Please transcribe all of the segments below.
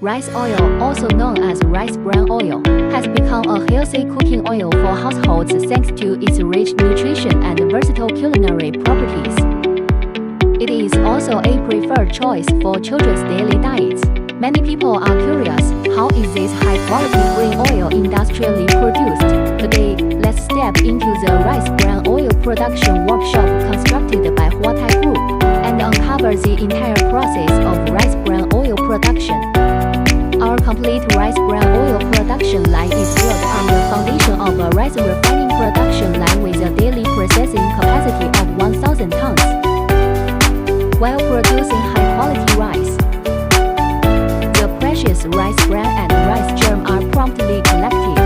Rice oil, also known as rice bran oil, has become a healthy cooking oil for households thanks to its rich nutrition and versatile culinary properties. It is also a preferred choice for children's daily diets. Many people are curious, how is this high-quality green oil industrially produced? Today, let's step into the rice bran oil production workshop constructed by Huatai Group and uncover the entire process of rice bran oil production. Our complete rice bran oil production line is built on the foundation of a rice refining production line with a daily processing capacity of 1,000 tons. While producing high-quality rice, the precious rice bran and rice germ are promptly collected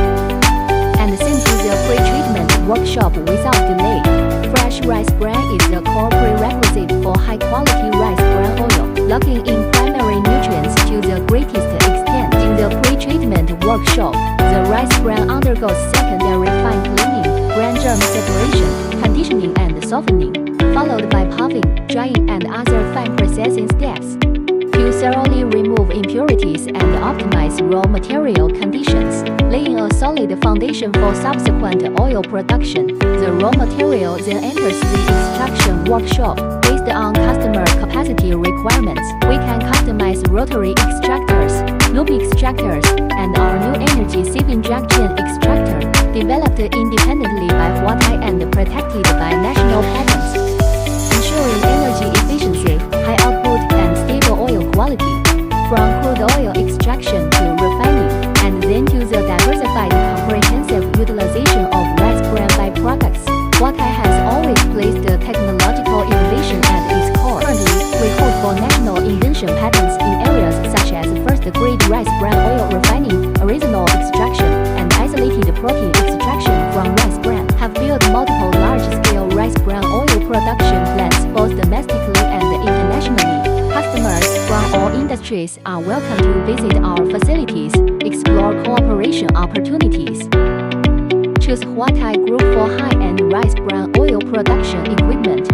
and sent to the pretreatment workshop without delay. Fresh rice bran is the core prerequisite for high-quality rice bran oil, locking in primary nutrients to the greatest extent. In the pretreatment workshop, the rice bran undergoes secondary fine cleaning, bran germ separation, conditioning and softening, followed by puffing, drying and other fine processing steps to thoroughly remove impurities and optimize raw material conditions, laying a solid foundation for subsequent oil production. The raw material then enters the extraction workshop. Based on customer capacity requirements, we can customize rotary extractors, loop extractors, and our new energy-saving drag chain extractor, developed independently by Huatai and protected by national patents, ensuring energy efficiency, high output, and stable oil quality. From crude oil extraction to refining, and then to the diversified comprehensive utilization of rice bran byproducts, Huatai has always placed the technological innovation at its core. Currently, we hold 4 national invention patents in areas such as first-grade rice bran oil refining, Oryzanol extraction, and isolated protein extraction from rice bran. Have built multiple large-scale rice bran oil production plants both domestically and internationally. Customers from all industries are welcome to visit our facilities, explore cooperation opportunities. Choose Huatai Group for high-end rice bran oil production equipment.